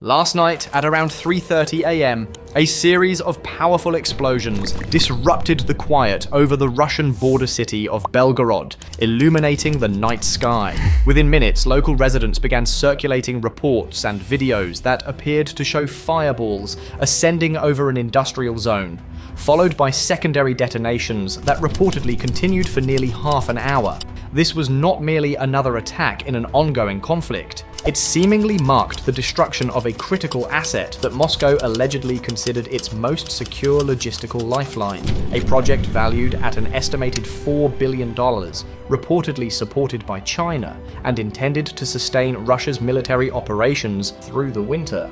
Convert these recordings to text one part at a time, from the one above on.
Last night, at around 3:30 a.m., a series of powerful explosions disrupted the quiet over the Russian border city of Belgorod, illuminating the night sky. Within minutes, local residents began circulating reports and videos that appeared to show fireballs ascending over an industrial zone, followed by secondary detonations that reportedly continued for nearly half an hour. This was not merely another attack in an ongoing conflict. It seemingly marked the destruction of a critical asset that Moscow allegedly considered its most secure logistical lifeline, a project valued at an estimated $4 billion, reportedly supported by China, and intended to sustain Russia's military operations through the winter.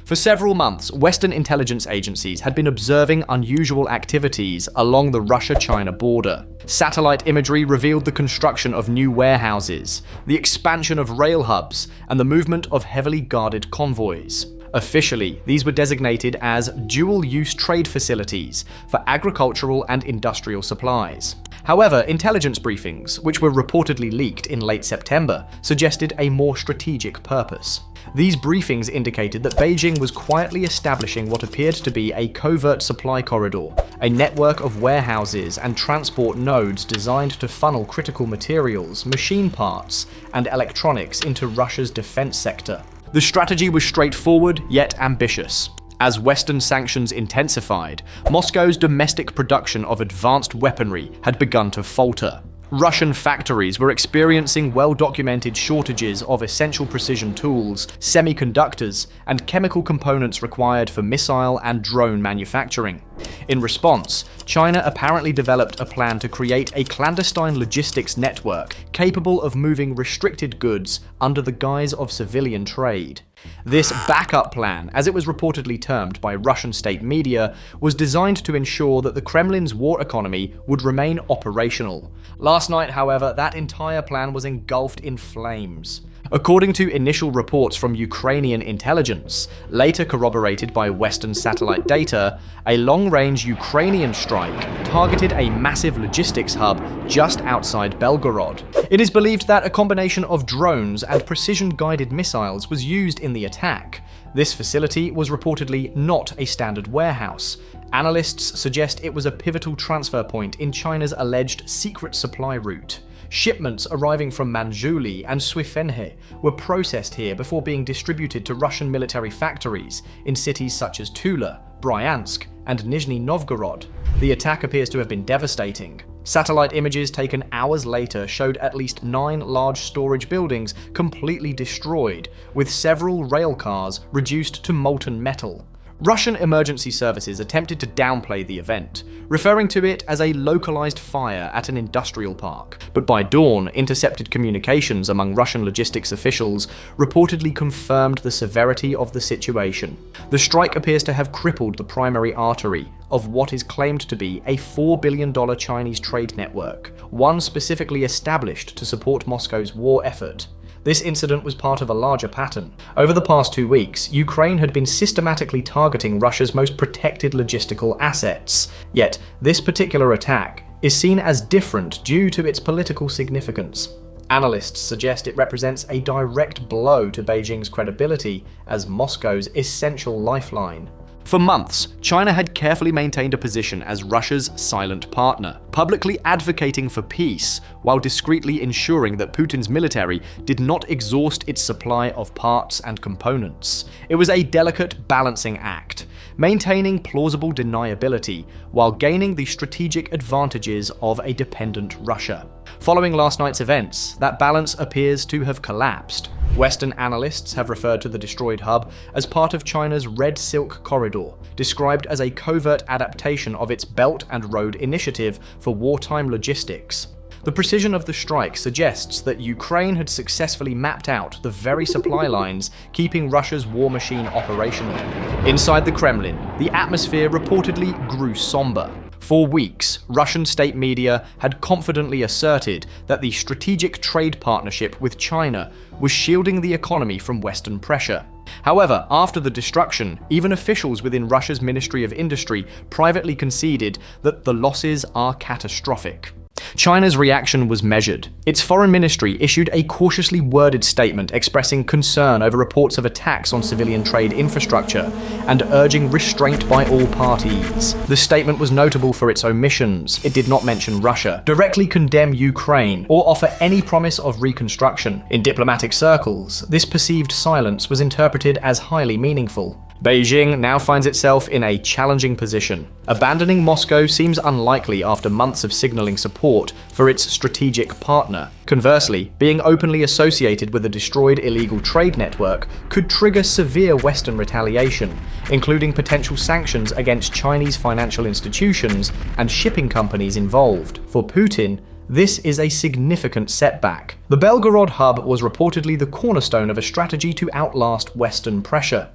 For several months, Western intelligence agencies had been observing unusual activities along the Russia-China border. Satellite imagery revealed the construction of new warehouses, the expansion of rail hubs, and the movement of heavily guarded convoys. Officially, these were designated as dual-use trade facilities for agricultural and industrial supplies. However, intelligence briefings, which were reportedly leaked in late September, suggested a more strategic purpose. These briefings indicated that Beijing was quietly establishing what appeared to be a covert supply corridor, a network of warehouses and transport nodes designed to funnel critical materials, machine parts, and electronics into Russia's defense sector. The strategy was straightforward yet ambitious. As Western sanctions intensified, Moscow's domestic production of advanced weaponry had begun to falter. Russian factories were experiencing well-documented shortages of essential precision tools, semiconductors, and chemical components required for missile and drone manufacturing. In response, China apparently developed a plan to create a clandestine logistics network capable of moving restricted goods under the guise of civilian trade. This backup plan, as it was reportedly termed by Russian state media, was designed to ensure that the Kremlin's war economy would remain operational. Last night, however, that entire plan was engulfed in flames. According to initial reports from Ukrainian intelligence, later corroborated by Western satellite data, a long-range Ukrainian strike targeted a massive logistics hub just outside Belgorod. It is believed that a combination of drones and precision-guided missiles was used in the attack. This facility was reportedly not a standard warehouse. Analysts suggest it was a pivotal transfer point in China's alleged secret supply route. Shipments arriving from Manzhouli and Suifenhe were processed here before being distributed to Russian military factories in cities such as Tula, Bryansk, and Nizhny Novgorod. The attack appears to have been devastating. Satellite images taken hours later showed at least 9 large storage buildings completely destroyed, with several rail cars reduced to molten metal. Russian emergency services attempted to downplay the event, referring to it as a localized fire at an industrial park. But by dawn, intercepted communications among Russian logistics officials reportedly confirmed the severity of the situation. The strike appears to have crippled the primary artery of what is claimed to be a $4 billion Chinese trade network, one specifically established to support Moscow's war effort. This incident was part of a larger pattern. Over the past 2 weeks, Ukraine had been systematically targeting Russia's most protected logistical assets. Yet, this particular attack is seen as different due to its political significance. Analysts suggest it represents a direct blow to Beijing's credibility as Moscow's essential lifeline. For months, China had carefully maintained a position as Russia's silent partner, publicly advocating for peace while discreetly ensuring that Putin's military did not exhaust its supply of parts and components. It was a delicate balancing act, maintaining plausible deniability while gaining the strategic advantages of a dependent Russia. Following last night's events, that balance appears to have collapsed. Western analysts have referred to the destroyed hub as part of China's Red Silk Corridor, described as a covert adaptation of its Belt and Road Initiative for wartime logistics. The precision of the strike suggests that Ukraine had successfully mapped out the very supply lines keeping Russia's war machine operational. Inside the Kremlin, the atmosphere reportedly grew somber. For weeks, Russian state media had confidently asserted that the strategic trade partnership with China was shielding the economy from Western pressure. However, after the destruction, even officials within Russia's Ministry of Industry privately conceded that the losses are catastrophic. China's reaction was measured. Its foreign ministry issued a cautiously worded statement expressing concern over reports of attacks on civilian trade infrastructure and urging restraint by all parties. The statement was notable for its omissions. It did not mention Russia, directly condemn Ukraine, or offer any promise of reconstruction. In diplomatic circles, this perceived silence was interpreted as highly meaningful. Beijing now finds itself in a challenging position. Abandoning Moscow seems unlikely after months of signaling support for its strategic partner. Conversely, being openly associated with a destroyed illegal trade network could trigger severe Western retaliation, including potential sanctions against Chinese financial institutions and shipping companies involved. For Putin, this is a significant setback. The Belgorod hub was reportedly the cornerstone of a strategy to outlast Western pressure.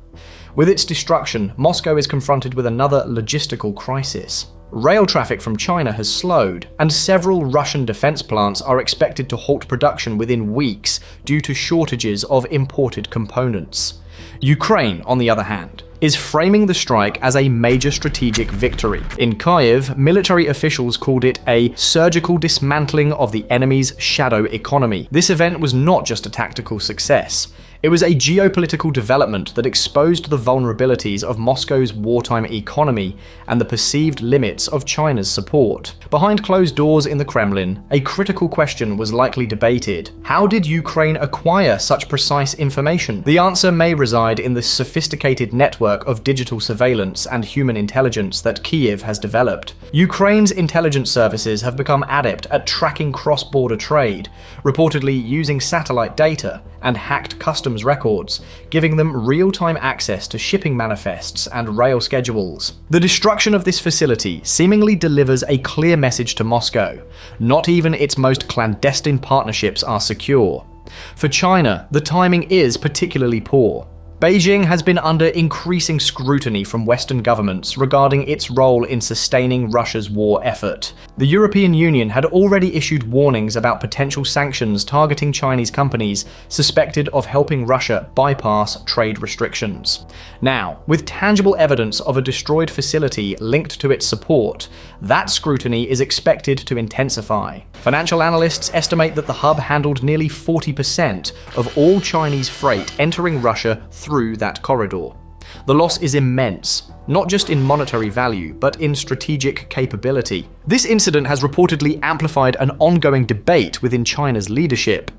With its destruction, Moscow is confronted with another logistical crisis. Rail traffic from China has slowed, and several Russian defense plants are expected to halt production within weeks due to shortages of imported components. Ukraine, on the other hand, is framing the strike as a major strategic victory. In Kyiv, military officials called it a surgical dismantling of the enemy's shadow economy. This event was not just a tactical success. It was a geopolitical development that exposed the vulnerabilities of Moscow's wartime economy and the perceived limits of China's support. Behind closed doors in the Kremlin, a critical question was likely debated. How did Ukraine acquire such precise information? The answer may reside in the sophisticated network of digital surveillance and human intelligence that Kyiv has developed. Ukraine's intelligence services have become adept at tracking cross-border trade, reportedly using satellite data and hacked customs records, giving them real-time access to shipping manifests and rail schedules. The destruction of this facility seemingly delivers a clear message to Moscow. Not even its most clandestine partnerships are secure. For China, the timing is particularly poor. Beijing has been under increasing scrutiny from Western governments regarding its role in sustaining Russia's war effort. The European Union had already issued warnings about potential sanctions targeting Chinese companies suspected of helping Russia bypass trade restrictions. Now, with tangible evidence of a destroyed facility linked to its support, that scrutiny is expected to intensify. Financial analysts estimate that the hub handled nearly 40% of all Chinese freight entering Russia through that corridor. The loss is immense, not just in monetary value, but in strategic capability. This incident has reportedly amplified an ongoing debate within China's leadership.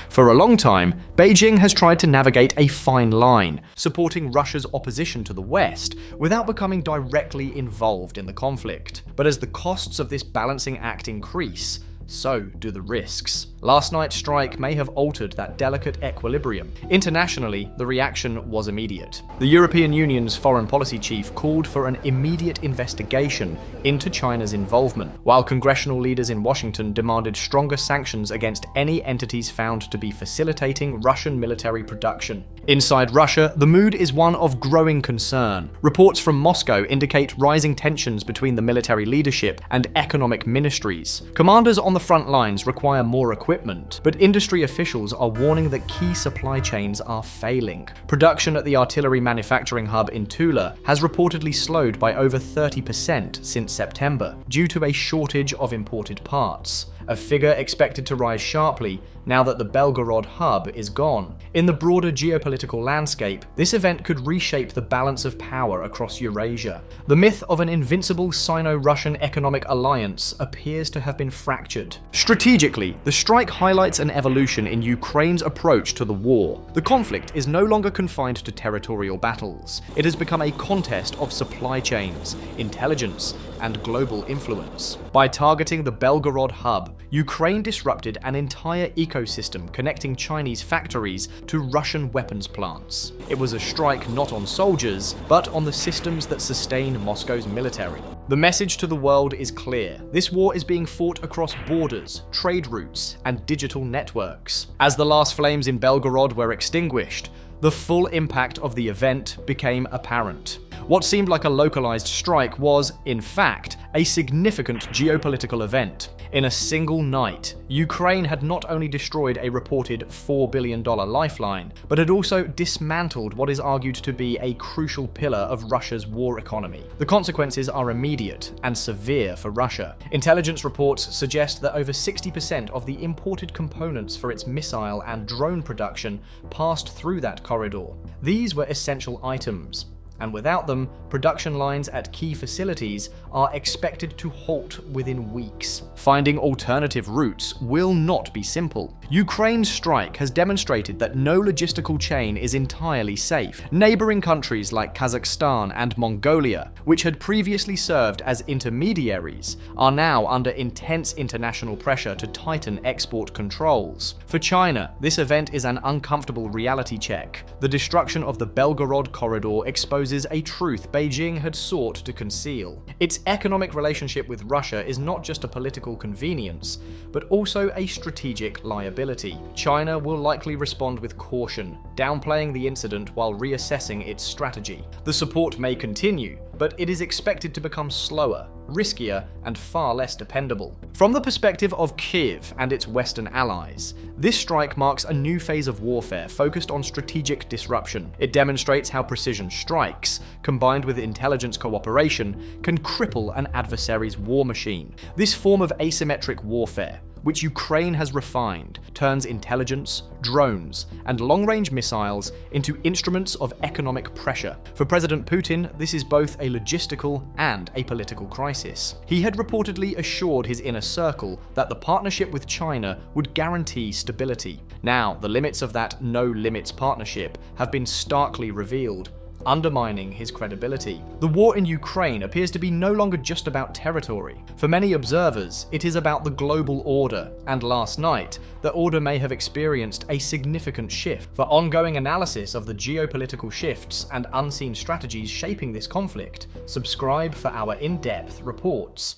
For a long time, Beijing has tried to navigate a fine line, supporting Russia's opposition to the West without becoming directly involved in the conflict. But as the costs of this balancing act increase, so do the risks. Last night's strike may have altered that delicate equilibrium. Internationally, the reaction was immediate. The European Union's foreign policy chief called for an immediate investigation into China's involvement, while congressional leaders in Washington demanded stronger sanctions against any entities found to be facilitating Russian military production. Inside Russia, the mood is one of growing concern. Reports from Moscow indicate rising tensions between the military leadership and economic ministries. Commanders on the front lines require more equipment, but industry officials are warning that key supply chains are failing. Production at the artillery manufacturing hub in Tula has reportedly slowed by over 30% since September, due to a shortage of imported parts, a figure expected to rise sharply now that the Belgorod hub is gone. In the broader geopolitical landscape, this event could reshape the balance of power across Eurasia. The myth of an invincible Sino-Russian economic alliance appears to have been fractured. Strategically, the strike highlights an evolution in Ukraine's approach to the war. The conflict is no longer confined to territorial battles. It has become a contest of supply chains, intelligence, and global influence. By targeting the Belgorod hub, Ukraine disrupted an entire ecosystem connecting Chinese factories to Russian weapons plants. It was a strike not on soldiers, but on the systems that sustain Moscow's military. The message to the world is clear. This war is being fought across borders, trade routes, and digital networks. As the last flames in Belgorod were extinguished, the full impact of the event became apparent. What seemed like a localized strike was, in fact, a significant geopolitical event. In a single night, Ukraine had not only destroyed a reported $4 billion lifeline, but had also dismantled what is argued to be a crucial pillar of Russia's war economy. The consequences are immediate and severe for Russia. Intelligence reports suggest that over 60% of the imported components for its missile and drone production passed through that corridor. These were essential items, and without them, production lines at key facilities are expected to halt within weeks. Finding alternative routes will not be simple. Ukraine's strike has demonstrated that no logistical chain is entirely safe. Neighboring countries like Kazakhstan and Mongolia, which had previously served as intermediaries, are now under intense international pressure to tighten export controls. For China, this event is an uncomfortable reality check. The destruction of the Belgorod corridor exposes a truth Beijing had sought to conceal. Its economic relationship with Russia is not just a political convenience, but also a strategic liability. China will likely respond with caution, downplaying the incident while reassessing its strategy. The support may continue, but it is expected to become slower, riskier, and far less dependable. From the perspective of Kyiv and its Western allies, this strike marks a new phase of warfare focused on strategic disruption. It demonstrates how precision strikes, combined with intelligence cooperation, can cripple an adversary's war machine. This form of asymmetric warfare, which Ukraine has refined, turns intelligence, drones, and long-range missiles into instruments of economic pressure. For President Putin, this is both a logistical and a political crisis. He had reportedly assured his inner circle that the partnership with China would guarantee stability. Now, the limits of that no-limits partnership have been starkly revealed, undermining his credibility. The war in Ukraine appears to be no longer just about territory. For many observers, it is about the global order, and last night, the order may have experienced a significant shift. For ongoing analysis of the geopolitical shifts and unseen strategies shaping this conflict, subscribe for our in-depth reports.